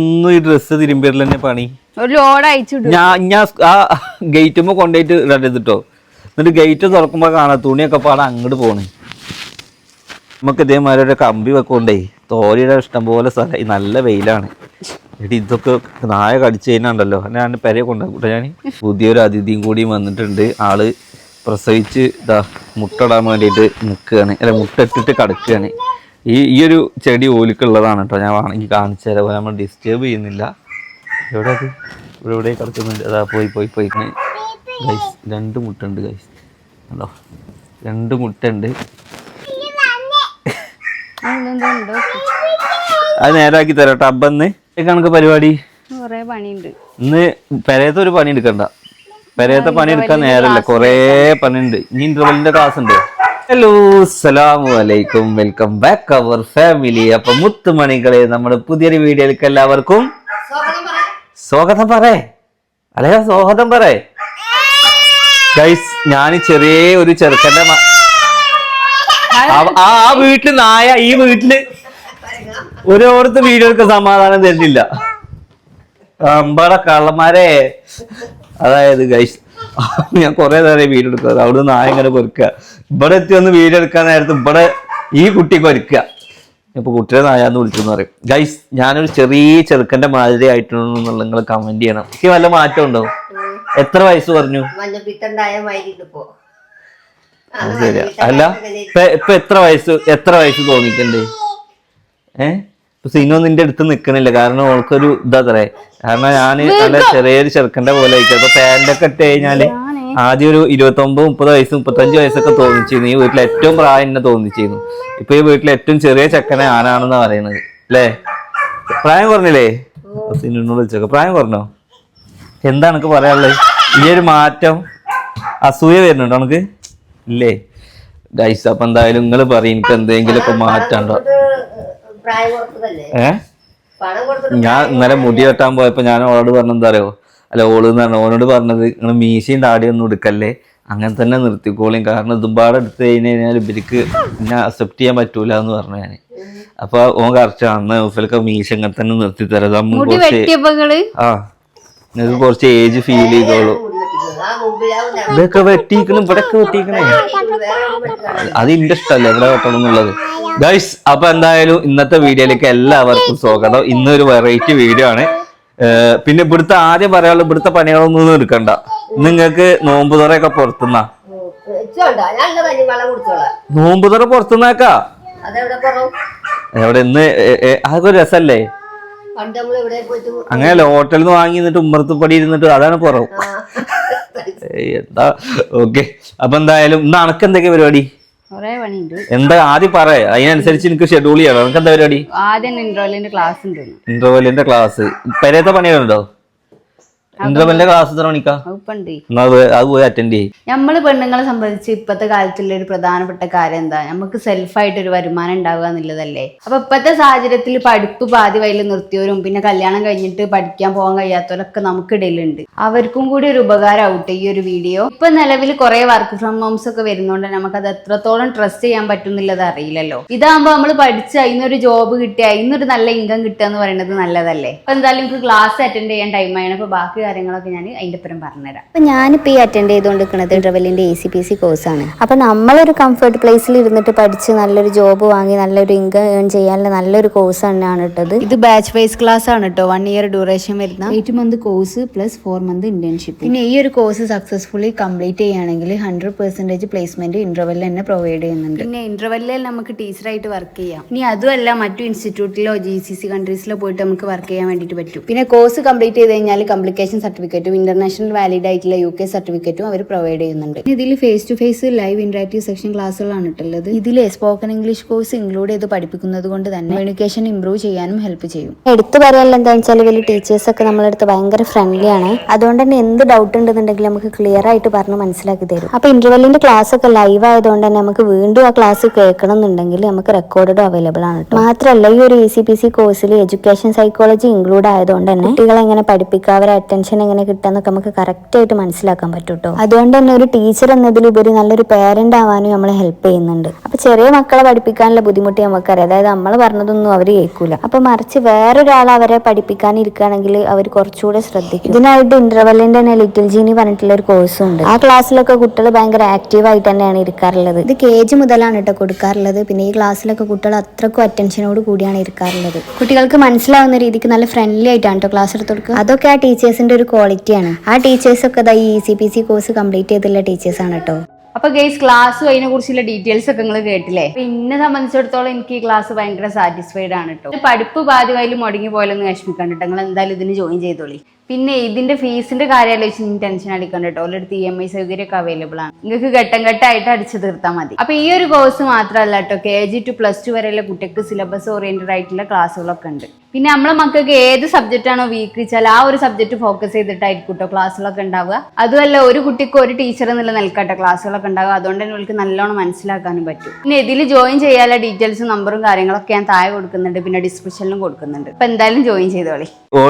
ഒന്നും ഈ ഡ്രസ്സ് തിരുമ്പിയറിൽ തന്നെ പണി. ഞാൻ ആ ഗേറ്റുമ്പോ കൊണ്ടുപോയിട്ട് ഇടട്ടോ. എന്നിട്ട് ഗേറ്റ് തുറക്കുമ്പോ കാണാം തുണിയൊക്കെ പാടാൻ അങ്ങോട്ട് പോണ്. നമുക്ക് ഇതേമാതിരി ഒരു കമ്പി വെക്കൊണ്ടേ തോരയുടെ ഇഷ്ടം പോലെ സ്ഥലം. നല്ല വെയിലാണ്. എടി ഇതൊക്കെ നായ കടിച്ചു കഴിഞ്ഞാണ്ടല്ലോ. ഞാൻ പെരയെ കൊണ്ടാക്കൂട്ടെ. ഞാൻ പുതിയൊരു അതിഥിയും കൂടി വന്നിട്ടുണ്ട്. ആള് പ്രസവിച്ച് ഇതാ മുട്ടടാൻ വേണ്ടിയിട്ട് നിൽക്കുകയാണ്. അല്ല, മുട്ട ഇട്ടിട്ട് കിടക്കുകയാണ്. ഈ ഒരു ചെടി ഓലിക്കുള്ളതാണ് കേട്ടോ. ഞാൻ വേണമെങ്കിൽ കാണിച്ചു തരാം. നമ്മൾ ഡിസ്റ്റർബ് ചെയ്യുന്നില്ല. എവിടെ അത് ഇവിടെ കിടക്കുന്നുണ്ട്. അതാ പോയി ഗൈസ് 2 മുട്ട ഉണ്ട് ഗൈസ്. ഹലോ 2 മുട്ട ഉണ്ട്. അത് നേരാക്കി തരാം കേട്ടോ. അബ്ബന്ന് കണക്ക് പരിപാടി ഇന്ന് പെരയത്തെ ഒരു പണി എടുക്കണ്ട. പെരയത്തെ പണി എടുക്കാൻ നേരല്ല, കൊറേ പണിയുണ്ട്. ഇനി ഇന്റർവെല്ലിന്റെ ക്ലാസ് ഉണ്ട്. ഹലോ അസ്സലാമു അലൈക്കും, വെൽക്കം ബാക്ക് അവർ ഫാമിലി. അപ്പൊ മുത്തുമണികളെ, നമ്മുടെ പുതിയൊരു വീഡിയോയിലേക്ക് എല്ലാവർക്കും സ്വാഗതം പറയേ. അല്ലെ സ്വാഗതം പറയേ ഗൈസ്. ഞാൻ ചെറിയ ഒരു ചെറുക്കന്റെ ആ വീട്ടില് നായ ഈ വീട്ടില് ഓരോരുത്തർ വീഡിയോക്ക് സമാധാനം തരുന്നില്ല. അമ്പട കള്ളന്മാരെ. അതായത് ഗൈസ്, ഞാൻ കുറെ നേരം വീഡിയോ എടുക്കുക. അവിടെ നായ ഇങ്ങനെ പൊരുക്കുക. ഇവിടെ എത്തി ഒന്ന് വീഡിയോ എടുക്കാൻ നേരത്ത് ഇവിടെ ഈ കുട്ടി പൊരുക്കുക. ഇപ്പൊ കുട്ടിയെ നായാന്ന് വിളിച്ചെന്ന് പറയും. ഗൈസ്, ഞാനൊരു ചെറിയ ചെറുക്കന്റെ മാതിരി ആയിട്ടുണ്ടെന്നുള്ള നിങ്ങൾ കമന്റ് ചെയ്യണം. എനിക്ക് വല്ല മാറ്റം ഉണ്ടോ? എത്ര വയസ്സ് പറഞ്ഞു? ശരിയാ. അല്ല, ഇപ്പൊ എത്ര വയസ്സ് തോന്നിക്കണ്ടേ? ഇപ്പൊ സിനോ നിന്റെ അടുത്ത് നിക്കണില്ല. കാരണം ഓൾക്കൊരു ഇതാത്രേ. കാരണം ഞാന് നല്ല ചെറിയൊരു ചെറുക്കന്റെ പോലെ ആയിക്കോ. ഇപ്പൊ പാന്റൊക്കെ ഇട്ട് കഴിഞ്ഞാല് ആദ്യം ഒരു 29-30 വയസ്സ് 35 വയസ്സൊക്കെ തോന്നിച്ചിരുന്നു. ഈ വീട്ടിൽ ഏറ്റവും പ്രായം എന്നെ തോന്നിച്ചിരുന്നു. ഇപ്പൊ ഈ വീട്ടിൽ ഏറ്റവും ചെറിയ ചെക്കനെ ആനാണെന്നാ പറയുന്നത് അല്ലേ? പ്രായം കുറഞ്ഞില്ലേ? സിനോട് വിളിച്ചോക്കെ. പ്രായം കുറഞ്ഞോ? എന്താണ് എനിക്ക് പറയാനുള്ളത്? ഈ ഒരു മാറ്റം അസൂയ വരുന്നുണ്ടോ നമുക്ക്? ഇല്ലേ ഗൈസ്? അപ്പൊ എന്തായാലും നിങ്ങൾ പറയും എനിക്ക് എന്തെങ്കിലും ഒക്കെ മാറ്റാണ്ടോ? ഞാൻ ഇന്നലെ മുടി വെട്ടാൻ പോയപ്പോ ഞാൻ ഓളോട് പറഞ്ഞെന്താ അറിയോ? അല്ല, ഓളെന്ന് പറഞ്ഞ ഓനോട് പറഞ്ഞത് നിങ്ങൾ മീശയും താടിയൊന്നും എടുക്കല്ലേ, അങ്ങനെ തന്നെ നിർത്തിക്കോളിയും. കാരണം ഇതുമ്പാടെ എടുത്തു കഴിഞ്ഞാൽ ഇവർക്ക് പിന്നെ അക്സെപ്റ്റ് ചെയ്യാൻ പറ്റൂല എന്ന് പറഞ്ഞു ഞാൻ. അപ്പൊ ഓൻ കറക്റ്റ് അന്ന് ഉഫലൊക്കെ മീശ അങ്ങനെ തന്നെ നിർത്തി തരാം. നിങ്ങൾക്ക് കുറച്ച് ഏജ് ഫീൽ ചെയ്തോളൂ. ഇതൊക്കെ വെട്ടിക്കണം, ഇവിടെയൊക്കെ വെട്ടിക്കണേ. അത് ഇന്റെ ഇഷ്ടല്ലേ ഇവിടെ വെട്ടണം എന്നുള്ളത് ഗൈസ്. അപ്പൊ എന്തായാലും ഇന്നത്തെ വീഡിയോയിലേക്ക് എല്ലാവർക്കും സ്വാഗതം. ഇന്നൊരു വെറൈറ്റി വീഡിയോ ആണ്. പിന്നെ ഇവിടുത്തെ ആദ്യം പറയാനുള്ള ഇവിടുത്തെ പണികളൊന്നും എടുക്കണ്ട. നിങ്ങൾക്ക് നോമ്പ് തുറയൊക്കെ പുറത്തുനിന്നാ? നോമ്പ് തുറ പുറത്തുനിന്നാക്കാ? എവിടെ? ഇന്ന് അതൊക്കെ ഒരു രസല്ലേ? അങ്ങനെയല്ല, ഹോട്ടലിൽ നിന്ന് വാങ്ങി നിന്നിട്ട് ഉമ്മറത്ത് പടി ഇരുന്നിട്ട് അതാണ് പുറവും. എന്താ ഓക്കെ. അപ്പൊ എന്തായാലും ഇന്ന് അനക്ക് എന്തൊക്കെയാ പരിപാടി? എന്താ ആദ്യം പറയാ, അതിനനുസരിച്ച് എനിക്ക് ഷെഡ്യൂൾ ചെയ്യണം. നമുക്ക് എന്താ പരിപാടി? ഇന്റർവെല്ലിന്റെ ക്ലാസ്. പെരേത്തെ പണികളുണ്ടോ? ഇന്റർവെല്ലിന്റെ ക്ലാസ് എത്ര മണിക്കാ? അത് പോയി അറ്റൻഡ് ചെയ്യും. നമ്മള് പെണ്ണുങ്ങളെ സംബന്ധിച്ച് ഇപ്പത്തെ കാലത്തുള്ള ഒരു പ്രധാനപ്പെട്ട കാര്യം എന്താ? നമുക്ക് സെൽഫായിട്ട് ഒരു വരുമാനം ഉണ്ടാവുക എന്നുള്ളതല്ലേ. അപ്പൊ ഇപ്പത്തെ സാഹചര്യത്തിൽ പഠിപ്പ് പാതി വയലിൽ നിർത്തിയവരും പിന്നെ കല്യാണം കഴിഞ്ഞിട്ട് പഠിക്കാൻ പോകാൻ കഴിയാത്തവരൊക്കെ നമുക്കിടയിലുണ്ട്. അവർക്കും കൂടി ഒരു ഉപകാരമാവട്ടെ ഈ ഒരു വീഡിയോ. ഇപ്പൊ നിലവിൽ കുറെ വർക്ക് ഫ്രം ഹോംസ് ഒക്കെ വരുന്നോണ്ട് നമുക്കത് എത്രത്തോളം ട്രസ്റ്റ് ചെയ്യാൻ പറ്റുന്നില്ലത് അറിയില്ലല്ലോ. ഇതാകുമ്പോ നമ്മൾ പഠിച്ച് അതിനൊരു ജോബ് കിട്ടിയ അതിനൊരു നല്ല ഇൻകം കിട്ടുക എന്ന് പറയുന്നത് നല്ലതല്ലേ. അപ്പൊ എന്തായാലും നമുക്ക് ക്ലാസ് അറ്റൻഡ് ചെയ്യാൻ ടൈമാണ്. അപ്പൊ ബാക്കി കാര്യങ്ങളൊക്കെ ഞാൻ അതിന്റെ പരം പറഞ്ഞുതരാം. അപ്പൊ ഞാനിപ്പോ ഈ അറ്റൻഡ് ചെയ്തുകൊണ്ടിരിക്കുന്നത് ഇന്റർവെല്ലിന്റെ ACPC കോഴ്സാണ്. അപ്പൊ നമ്മളൊരു കംഫർട്ട് പ്ലേസിൽ ഇരുന്നിട്ട് പഠിച്ച് നല്ലൊരു ജോബ് വാങ്ങി നല്ലൊരു ഇൻകം ഏൺ ചെയ്യാനുള്ള നല്ലൊരു കോഴ്സ് തന്നെയാണ് ഇട്ടത്. ഇത് ബാച്ച് വൈസ് ക്ലാസ് ആണ് കേട്ടോ. 1 ഇയർ ഡ്യൂറേഷൻ വരുന്ന 8 month course plus 4 month internship. പിന്നെ ഈ ഒരു കോഴ്സ് സക്സസ്ഫുള്ളി കംപ്ലീറ്റ് ചെയ്യുകയാണെങ്കിൽ 100% പ്ലേസ്മെന്റ് ഇന്റർവെല്ലിൽ തന്നെ പ്രൊവൈഡ് ചെയ്യുന്നുണ്ട്. പിന്നെ ഇന്റർവെല്ലിൽ നമുക്ക് ടീച്ചറായിട്ട് വർക്ക് ചെയ്യാം. ഇനി അതുമല്ല മറ്റു ഇൻസ്റ്റിറ്റ്യൂട്ടിലോ GCC കൺട്രീസിലോ പോയിട്ട് നമുക്ക് വർക്ക് ചെയ്യാൻ വേണ്ടിയിട്ട് പറ്റും. പിന്നെ കോഴ്സ് കംപ്ലീറ്റ് ചെയ്ത് കഴിഞ്ഞാൽ കംപ്ലിക്കേഷൻ സർട്ടിഫിക്കറ്റും ഇന്റർനാഷണൽ വാലിഡ് ആയിട്ടുള്ള UK സർട്ടിഫിക്കറ്റും അവർ പ്രൊവൈഡ് ചെയ്യുന്നുണ്ട്. ഇതിൽ face to face live interactive section ക്ലാസ്സുകളാണ് ഉള്ളത്. ഇതിൽ സ്പോക്കൺ ഇംഗ്ലീഷ് കോഴ്സ് ഇൻക്ലൂഡ് ചെയ്ത് പഠിപ്പിക്കുന്നത് കൊണ്ട് തന്നെ കമ്മ്യൂണിക്കേഷൻ ഇംപ്രൂവ് ചെയ്യാനും ഹെൽപ്പ് ചെയ്യും. എടുത്തു പറയാനുള്ള എന്താണെന്ന് വെച്ചാൽ വലിയ ടീച്ചേഴ്സ് ഒക്കെ നമ്മളടുത്ത് ഭയങ്കര ഫ്രണ്ട്ലി ആണ്. അതുകൊണ്ട് തന്നെ എന്ത് ഡൗട്ട് ഉണ്ടെന്നുണ്ടെങ്കിൽ നമുക്ക് ക്ലിയർ ആയിട്ട് പറഞ്ഞ് മനസ്സിലാക്കി തരും. അപ്പൊ ഇന്റർവെല്ലിന്റെ ക്ലാസ് ഒക്കെ ലൈവ് ആയതുകൊണ്ട് തന്നെ നമുക്ക് വീണ്ടും ആ ക്ലാസ് കേൾക്കണം എന്നുണ്ടെങ്കിൽ നമുക്ക് റെക്കോർഡും അവൈലബിൾ ആണ്. മാത്രമല്ല ഈ ഒരു ACPC കോഴ്സിൽ എഡ്യൂക്കേഷൻ സൈക്കോളജി ഇൻക്ലൂഡ് ആയതുകൊണ്ട് തന്നെ കുട്ടികളെ എങ്ങനെ പഠിപ്പിക്കുക, അവരെ അറ്റൻഷൻ അറ്റൻഷൻ എങ്ങനെ കിട്ടാന്നൊക്കെ നമുക്ക് കറക്റ്റ് ആയിട്ട് മനസ്സിലാക്കാൻ പറ്റും കേട്ടോ. അതുകൊണ്ട് തന്നെ ഒരു ടീച്ചർ എന്നതിലുപരി നല്ലൊരു പേരന്റ് ആവാനും നമ്മളെ ഹെൽപ്പ് ചെയ്യുന്നുണ്ട്. അപ്പൊ ചെറിയ മക്കളെ പഠിപ്പിക്കാനുള്ള ബുദ്ധിമുട്ട് നമുക്കറിയാം. അതായത് നമ്മൾ പറഞ്ഞതൊന്നും അവർ കേൾക്കൂല. അപ്പൊ മറിച്ച് വേറൊരാൾ അവരെ പഠിപ്പിക്കാനിരിക്കുകയാണെങ്കിൽ അവർ കുറച്ചുകൂടെ ശ്രദ്ധിക്കും. ഇതിനായിട്ട് ഇന്റർവെല്ലിന്റെ തന്നെ ലിറ്റിൽ ജീനി പറഞ്ഞിട്ടുള്ള ഒരു കോഴ്സും ഉണ്ട്. ആ ക്ലാസ്സിലൊക്കെ കുട്ടികൾ ഭയങ്കര ആക്റ്റീവ് ആയിട്ട് തന്നെയാണ് ഇരിക്കാറുള്ളത്. ഇത് KG മുതലാണ് കേട്ടോ കൊടുക്കാറുള്ളത്. പിന്നെ ഈ ക്ലാസ്സിലൊക്കെ കുട്ടികൾ അത്രക്കും അറ്റൻഷനോട് കൂടിയാണ് ഇരിക്കാറുള്ളത്. കുട്ടികൾക്ക് മനസ്സിലാവുന്ന രീതിക്ക് നല്ല ഫ്രണ്ട്ലി ആയിട്ടാണ് കേട്ടോ ക്ലാസ് എടുത്ത് കൊടുക്കുക. അതൊക്കെ ആ ടീച്ചേഴ്സിന്റെ ഒരു ക്വാളിറ്റിയാണ്. ആ ടീച്ചേഴ്സൊക്കെ ഈ ECPC കോഴ്സ് കംപ്ലീറ്റ് ചെയ്തിട്ടുള്ള ടീച്ചേഴ്സാണ് കേട്ടോ. അപ്പൊ ഗൈസ് ക്ലാസ്സും അതിനെ കുറിച്ചുള്ള ഡീറ്റെയിൽസ് ഒക്കെ നിങ്ങൾ കേട്ടില്ലേ. അപ്പൊ എന്നെ സംബന്ധിച്ചിടത്തോളം എനിക്ക് ഈ ക്ലാസ് ഭയങ്കര സാറ്റിസ്ഫൈഡ് ആണ് കേട്ടോ. പഠിപ്പ് പാതി കയ്യിൽ മുടങ്ങി പോയാലൊന്നും വിഷമിക്കണ്ട കേട്ടോ. നിങ്ങൾ എന്തായാലും ഇതിന് ജോയിൻ ചെയ്തോളി. പിന്നെ ഇതിന്റെ ഫീസിന്റെ കാര്യം ആലോചിച്ച് നിങ്ങൾ ടെൻഷൻ അടിക്കണ്ട കേട്ടോ. ഓൾറെഡി EMI സൗകര്യമൊക്കെ അവൈലബിൾ ആണ്. നിങ്ങൾക്ക് ഘട്ടം ഘട്ടമായിട്ട് അടിച്ചു തീർത്താൽ മതി. അപ്പൊ ഈ ഒരു കോഴ്സ് മാത്രമല്ല കേട്ടോ, KG to +2 വരെയുള്ള കുട്ടികൾക്ക് സിലബസ് ഓറിയന്റഡ് ആയിട്ടുള്ള ക്ലാസ്സുകളൊക്കെ ഉണ്ട്. പിന്നെ നമ്മളെ മക്കൾക്ക് ഏത് സബ്ജക്റ്റ് ആണോ വീക്ക് വെച്ചാൽ ആ ഒരു സബ്ജക്ട് ഫോക്കസ് ചെയ്തിട്ടായിരിക്കും കേട്ടോ ക്ലാസ്സുകളൊക്കെ ഉണ്ടാവുക. അതുമല്ല ഒരു കുട്ടിക്ക് ഒരു ടീച്ചർ എന്നുള്ള നിൽക്കട്ടെ ക്ലാസ്സുകളൊക്കെ ഉണ്ടാവുക. അതുകൊണ്ട് തന്നെ അവർക്ക് നല്ലോണം മനസ്സിലാക്കാനും പറ്റും. പിന്നെ ഇതിൽ ജോയിൻ ചെയ്യാനുള്ള ഡീറ്റെയിൽസും നമ്പറും കാര്യങ്ങളൊക്കെ ഞാൻ താഴെ കൊടുക്കുന്നുണ്ട്. പിന്നെ ഡിസ്ക്രിപ്ഷനിലും കൊടുക്കുന്നുണ്ട്. അപ്പൊ എന്തായാലും ജോയിൻ ചെയ്തോളി.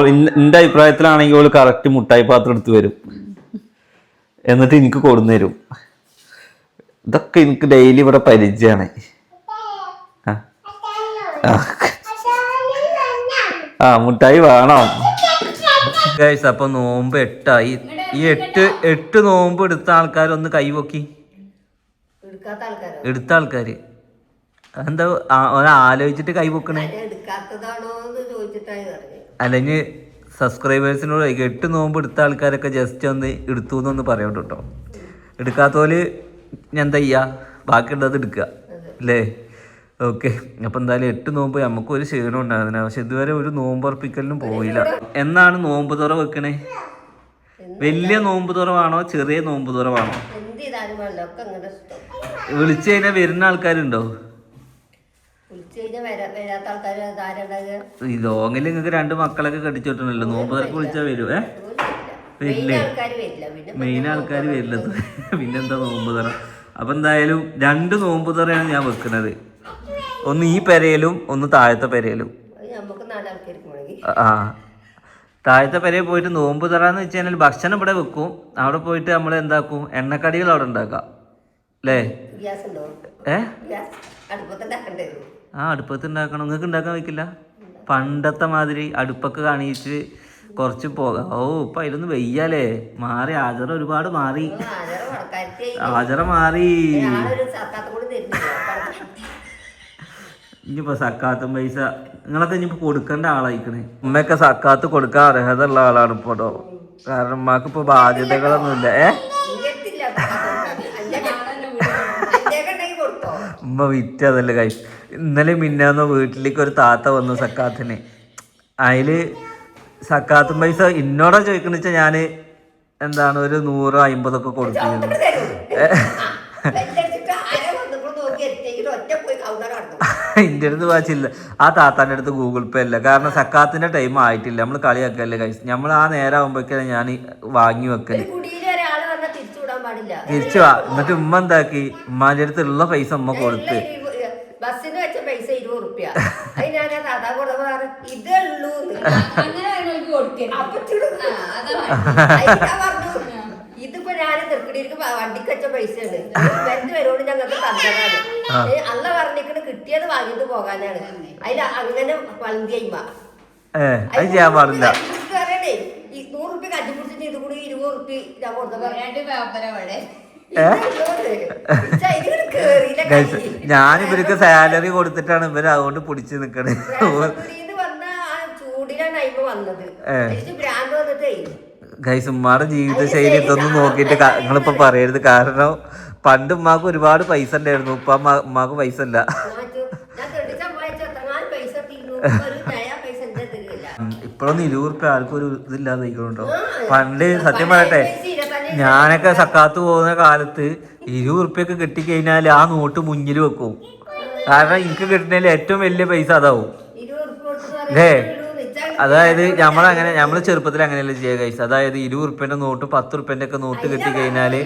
എന്റെ അഭിപ്രായത്തിലാണെങ്കിൽ ഓള് കറക്റ്റ് മുട്ടായി പാത്രം എടുത്ത് വരും, എന്നിട്ട് എനിക്ക് കൊടുന്നു തരും. ഇതൊക്കെ എനിക്ക് ഡെയിലി ഇവിടെ പരിചയമാണ്. മുട്ടായി വേണം ഗൈസ്. അപ്പൊ നോമ്പ് 8ആയി. ഈ എട്ട് നോമ്പ് എടുത്ത ആൾക്കാർ ഒന്ന് കൈവക്കി. എടുത്ത ആൾക്കാര് എന്താ ആലോചിച്ചിട്ട് കൈവക്കണേ? അല്ലെങ്കിൽ സബ്സ്ക്രൈബേഴ്സിനോട് 8 നോമ്പ് എടുത്ത ആൾക്കാരൊക്കെ ജസ്റ്റ് ഒന്ന് എടുത്തു എന്നൊന്ന് പറയണ്ട കേട്ടോ. എടുക്കാത്തോല് ഞാൻ എന്താ ചെയ്യാ, ബാക്കിയുള്ളത് എടുക്കുക അല്ലേ? ഓക്കെ. അപ്പം എന്തായാലും 8 നോമ്പ് നമുക്കൊരു ക്ഷീണം ഉണ്ടാകുന്നില്ല. പക്ഷെ ഇതുവരെ ഒരു നോമ്പ് ഉറപ്പിക്കലിനും പോയില്ല. എന്നാണ് നോമ്പ് തുറ വെക്കണേ? വലിയ നോമ്പ് തുറവാണോ ചെറിയ നോമ്പ് തുറവാണോ? വിളിച്ചു കഴിഞ്ഞാൽ വരുന്ന ആൾക്കാരുണ്ടോ? ഈ ലോങ്ങിൽ നിങ്ങൾക്ക് 2 മക്കളൊക്കെ കെട്ടിച്ചിട്ടുണ്ടല്ലോ. നോമ്പ് തുറക്ക് വിളിച്ചാൽ വരുവേ? വരില്ലേ? മെയിൻ ആൾക്കാർ വരില്ലത്. പിന്നെന്താ നോമ്പ് തുറ? അപ്പം എന്തായാലും 2 നോമ്പ് തുറയാണ് ഞാൻ വെക്കുന്നത്. ഒന്ന് ഈ പെരയിലും ഒന്ന് താഴത്തെ പെരയിലും. താഴത്തെ പെരയിൽ പോയിട്ട് നോമ്പ് തുറന്ന് വെച്ച് കഴിഞ്ഞാൽ ഭക്ഷണം ഇവിടെ വെക്കും. അവിടെ പോയിട്ട് നമ്മൾ എന്താക്കും, എണ്ണക്കടികൾ അവിടെ ഉണ്ടാക്കാം അല്ലേ? അടുപ്പത്ത് ഉണ്ടാക്കണം. നിങ്ങൾക്ക് ഉണ്ടാക്കാൻ വെക്കില്ല? പണ്ടത്തെ മാതിരി അടുപ്പൊക്കെ കാണിച്ച് കുറച്ച് പോകാം. ഇപ്പൊ അതിലൊന്നും വെയ്യാലേ, മാറി. ആചറ ഒരുപാട് മാറി. ആചറ മാറി. ഇനിയിപ്പോ സക്കാത്തും പൈസ നിങ്ങളൊക്കെ ഇനിയിപ്പോ കൊടുക്കേണ്ട ആളായിക്കണേ. ഉമ്മയൊക്കെ സക്കാത്ത് കൊടുക്കാൻ അർഹത ഉള്ള ആളാണ് ഇപ്പോട്ടോ. കാരണം ഉമ്മക്ക് ഇപ്പൊ ബാധ്യതകളൊന്നുമില്ല. ഉമ്മ വിറ്റതല്ലേ കൈ. ഇന്നലെ മിന്നാന്നോ വീട്ടിലേക്ക് ഒരു താത്ത വന്നു സക്കാത്തിന്. അതില് സക്കാത്തും പൈസ എന്നോടാ ചോദിക്കണ വെച്ചാൽ ഞാന് എന്താണ് ഒരു 100-50 ഒക്കെ കൊടുത്തിരുന്നു. എൻ്റെ അടുത്ത് വാച്ചില്ല. ആ താത്താൻ്റെ അടുത്ത് ഗൂഗിൾ പേ അല്ല. കാരണം സക്കാത്തിന്റെ ടൈം ആയിട്ടില്ല. നമ്മൾ കളിയാക്കല്ലേ കഴിച്ചു. നമ്മൾ ആ നേരം ആകുമ്പോഴേക്കാണ് ഞാൻ വാങ്ങി വെക്കല്. തിരിച്ചു വാ. എന്നിട്ട് ഉമ്മ എന്താക്കി, ഉമ്മാന്റെ അടുത്ത് ഉള്ള പൈസ ഉമ്മ കൊടുത്ത്. ബസ്സിന് വെച്ച പൈസ 20 റുപ്യ. ഇതിപ്പോ ഞാൻ തൃക്കടിയിലേക്ക് വണ്ടിക്ക് വെച്ച പൈസയാണ്. വരുന്നവരോട് ഞങ്ങൾക്ക് തന്നതാണ്. അല്ല പറഞ്ഞിട്ട് കിട്ടിയത് വാങ്ങിട്ട് പോകാനാണ്. അതിൽ അങ്ങനെ വളന്തിയമ്മ ചെയ്യാൻ പാടില്ല. പറയണേ, 100 റുപ്യ കഞ്ഞി കുടിച്ചിട്ട് ഇത് കൂടി 20 റുപ്യ ഞാൻ കൊടുത്ത ഞാനിവർക്ക് സാലറി കൊടുത്തിട്ടാണ് ഇവര് അതുകൊണ്ട് പിടിച്ചു നിക്കണേ. ഗൈസ്, ഉമ്മാടെ ജീവിത ശൈലി ഇതൊന്നും നോക്കിയിട്ട് നിങ്ങളിപ്പോ പറയരുത്. കാരണം പണ്ട് ഉമ്മാക്ക് ഒരുപാട് പൈസ ഉണ്ടായിരുന്നു. ഇപ്പൊ ഉമ്മാക്ക് പൈസ ഇല്ല. ഇപ്പോഴൊന്നും 20 റുപ്യ ആർക്കും ഒരു ഇതില്ലാതെ ഇരിക്കണുണ്ടോ? പണ്ട് സത്യം പറയട്ടെ, ഞാനൊക്കെ സക്കാത്ത് പോകുന്ന കാലത്ത് 20 റുപ്യൊക്കെ കിട്ടിക്കഴിഞ്ഞാൽ ആ നോട്ട് മുന്നിൽ വെക്കും. കാരണം എനിക്ക് കിട്ടുന്നതിൽ ഏറ്റവും വലിയ പൈസ അതാവും അല്ലേ? അതായത് നമ്മള് ചെറുപ്പത്തിൽ അങ്ങനെയല്ലേ ചെയ്യുക ഗൈസ്. അതായത് 20 റുപ്യന്റെ നോട്ട് 10 റുപ്യന്റെ ഒക്കെ നോട്ട് കിട്ടിക്കഴിഞ്ഞാല്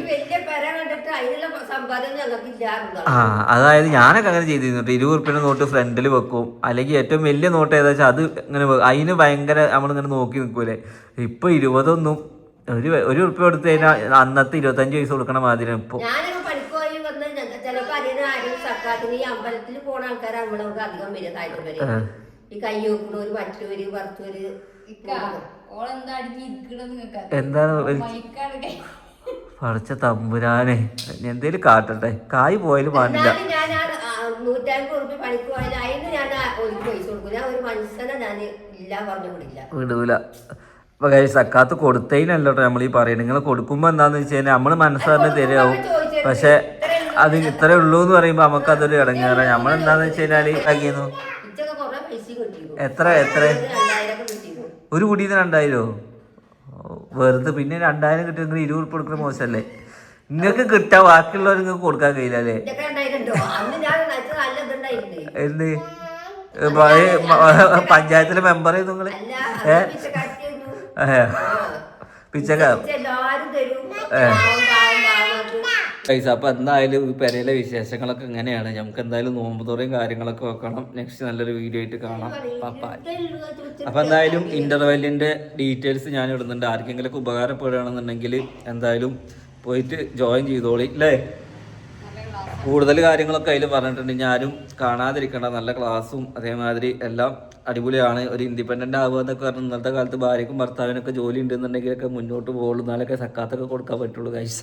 അതായത് ഞാനൊക്കെ അങ്ങനെ ചെയ്തിരുന്നു. 20 ഉറുപ്പിന്റെ നോട്ട് ഫ്രണ്ടിൽ വെക്കും, അല്ലെങ്കിൽ ഏറ്റവും വലിയ നോട്ട് ഏതാ വെച്ചാൽ അത് ഇങ്ങനെ അതിന് ഭയങ്കര നമ്മളിങ്ങനെ നോക്കി നിൽക്കൂലേ. ഇപ്പൊ 20 ഒരു ഉറുപ്പ്യ കൊടുത്തു കഴിഞ്ഞാൽ അന്നത്തെ 25 പൈസ കൊടുക്കണ മാതിരി ഇപ്പൊ. ഈ അമ്പലത്തിൽ പോണ ആൾക്കാരാണ് ഇവിടെ അധികം വരിക. താല്പര്യം ഈ കൈ വെക്കണോര് മറ്റൊരു വറുത്തവര് എന്താണ് പഠിച്ച തമ്പുരാനെ എന്തേലും കാട്ടട്ടെ. കായ് പോയാലും പാടില്ല. ഞാൻ 150 ഉറുപ്പിക പണിക്ക് പോയാലും അതിന് ഞാൻ ഒരു പൈസ കൊടുക്കും. ഞാൻ ഒരു മനുഷ്യനെ ഞാൻ ഇല്ല പറഞ്ഞു വിടൂല. അപ്പൊ സക്കാത്ത് കൊടുത്തതിനല്ലോ നമ്മൾ ഈ പറയുന്നത്. നിങ്ങൾ കൊടുക്കുമ്പോ എന്താന്ന് വെച്ച് കഴിഞ്ഞാൽ നമ്മള് മനസ്സാറിന് തരാവും. പക്ഷെ അത് ഇത്രേ ഉള്ളൂ എന്ന് പറയുമ്പോ നമുക്ക് അതൊരു ഇടങ്ങേറ. നമ്മളെന്താന്ന് വെച്ച് കഴിഞ്ഞാല് ആക്കിയിരുന്നു. എത്ര ഒരു കുടീന്ന് 2000 വെറുതെ. പിന്നെ 2000 കിട്ടിയെങ്കിൽ 20 ഉറുപ്പിക കൊടുക്കുന്ന മോശമല്ലേ? നിങ്ങൾക്ക് കിട്ടാ, ബാക്കിയുള്ളവർ നിങ്ങൾക്ക് കൊടുക്കാൻ കഴിയില്ല അല്ലേ? എന്ത് പഞ്ചായത്തിലെ മെമ്പർ നിങ്ങള് പിച്ചക്കാർ. അപ്പൊ എന്തായാലും പെരയിലെ വിശേഷങ്ങളൊക്കെ ഇങ്ങനെയാണ്. നമുക്ക് എന്തായാലും നോമ്പ് തുറയും കാര്യങ്ങളൊക്കെ വെക്കണം. നെക്സ്റ്റ് നല്ലൊരു വീഡിയോ ആയിട്ട് കാണാം. അപ്പൊ എന്തായാലും ഇന്റർവെല്ലിന്റെ ഡീറ്റെയിൽസ് ഞാൻ ഇടുന്നുണ്ട്. ആർക്കെങ്കിലും ഉപകാരപ്പെടുകയാണെന്നുണ്ടെങ്കിൽ എന്തായാലും പോയിട്ട് ജോയിൻ ചെയ്തോളി അല്ലേ. കൂടുതൽ കാര്യങ്ങളൊക്കെ അതിൽ പറഞ്ഞിട്ടുണ്ട്. ഞാനും കാണാതിരിക്കേണ്ട. നല്ല ക്ലാസ്സും അതേമാതിരി എല്ലാം അടിപൊളിയാണ്. ഒരു ഇൻഡിപെൻഡൻ്റ് ആവുക എന്നൊക്കെ പറഞ്ഞാൽ ഇന്നത്തെ കാലത്ത് ഭാര്യയ്ക്കും ഭർത്താവിനൊക്കെ ജോലി ഉണ്ടെന്നുണ്ടെങ്കിലൊക്കെ മുന്നോട്ട് പോകുള്ളൂ. എന്നാലൊക്കെ സക്കാത്തൊക്കെ കൊടുക്കാൻ പറ്റുള്ളൂ ഗൈസ്.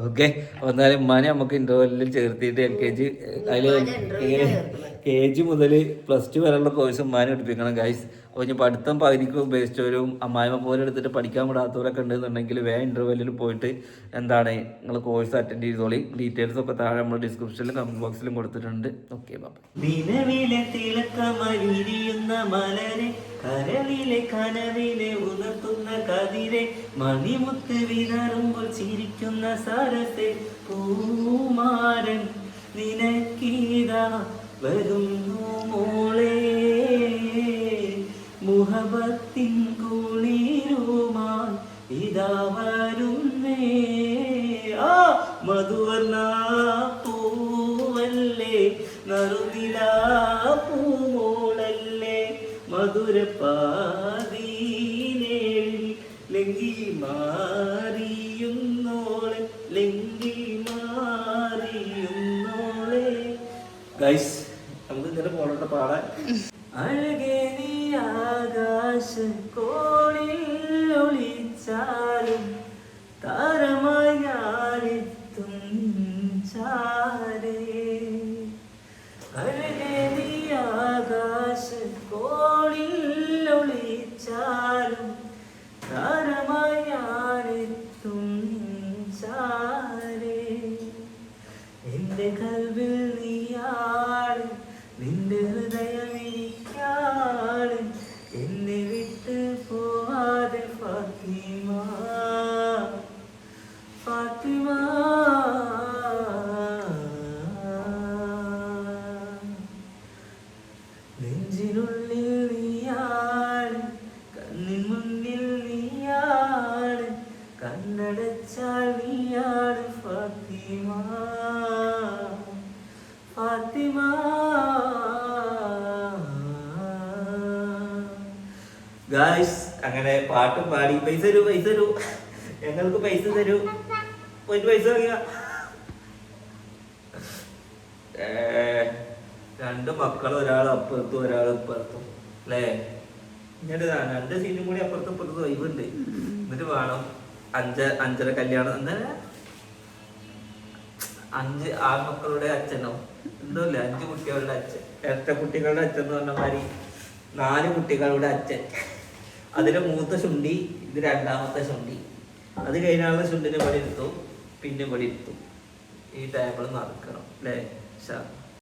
ഓക്കെ. അപ്പോൾ എന്തായാലും ഉമ്മാനെ നമുക്ക് ഇൻ്റർവെല്ലിൽ ചേർത്തിയിട്ട് LKG അതിൽ KG മുതൽ +2 വരെയുള്ള കോഴ്സ് ഉമ്മാനെ പഠിപ്പിക്കണം ഗൈസ്. അപ്പോൾ ഇനി പഠിത്തം പകുതിക്ക് ഉപയോഗിച്ചവരും അമ്മായിമ്മ പോലെ എടുത്തിട്ട് പഠിക്കാൻ വിടാത്തവരൊക്കെ ഉണ്ടെന്നുണ്ടെങ്കിൽ ഇൻ്റർവെല്ലിൽ പോയിട്ട് എന്താണ് നിങ്ങൾ കോഴ്സ് അറ്റൻഡ് ചെയ്തോളി. ഡീറ്റെയിൽസ് ഒക്കെ താഴെ നമ്മൾ ഡിസ്ക്രിപ്ഷനിലും കമന്റ് ബോക്സിലും കൊടുത്തിട്ടുണ്ട്. ഓക്കെ ബാബ. നിലവിലെ തിളക്കമരിയുന്ന മലരെ, കരളിലെ കനവിലെ ഉണർത്തുന്ന കതിരെ, മണിമുത്ത് വിതറുമ്പോൾ ചിരിക്കുന്ന സരസെ, പൂമാരൻ നിനക്കീതാ വരുന്നു മോളെ, മുഹബത്തിൻ കുളിരുമായി ഇതാ വരുന്നേ. മധുവർണ്ണ പൂവല്ലേ, നറുനില പൂമോളല്ലേ, മധുരപ്പാതീനേഴി ലെങ്കി മാറിയുന്നോളെ, ലെങ്കി മാറിയുന്നോളെ. ഗൈസ് നമുക്ക് ഇങ്ങനെ പോകട്ടെ പാടാൻ. അഴകേ നീ ആകാശ കോണിൽ ഒളിച്ചാലും താരമായി ഞാനെത്തും ചാരേ. അഴകേ നീ ആകാശ കോണിൽ ഒളിച്ചാലും താരമായി ഞാനെത്തും ചാരേ. എന്റെ കൽവിൽ നീയാണ്, നിന്റെ ഹൃദയം എനിക്കാണ്, എന്നെ വിട്ട് പോവാതെ ഫാത്തിമ, ഫാത്തിമ. നെഞ്ചിനുള്ളിൽ നീയാണ്, കണ്ണിൻ മുന്നിൽ നീയാണ്, കണ്ണടച്ചാൽ നീയാണ് ഫാത്തിമ, ഫാത്തിമ. ഗായ്സ് അങ്ങനെ പാട്ടും പാടി. പൈസ തരൂ, പൈസ തരൂ, ഞങ്ങൾക്ക് പൈസ തരൂ, പോയിട്ട് പൈസ വാങ്ങിയ. 2 മക്കൾ, ഒരാൾ അപ്പുറത്തും ഒരാൾ ഇപ്പുറത്തും അല്ലേ. ഇങ്ങനെ 2 സീറ്റും കൂടി അപ്പുറത്തും ഇപ്പുറത്തും വൈബുണ്ട്. എന്നിട്ട് വേണം 5 കല്യാണം. എന്താ 5 ആൺമക്കളുടെ അച്ഛനോ എന്തോ ഇല്ല, 5 കുട്ടികളുടെ അച്ഛൻ, 8 കുട്ടികളുടെ അച്ഛൻ എന്ന് പറഞ്ഞ മാതിരി 4 കുട്ടികളുടെ അച്ഛൻ. അതിലെ മൂത്ത ശുണ്ടി, ഇത് 2ാമത്തെ ശുണ്ടി. അത് കഴിഞ്ഞാലുള്ള ശുണ്ടിനെ ഇവിടെ ഇരുത്തും, പിന്നെ ഇവിടെ ഇരുത്തും. ഈ ടേബിൾ നടക്കണം അല്ലേ.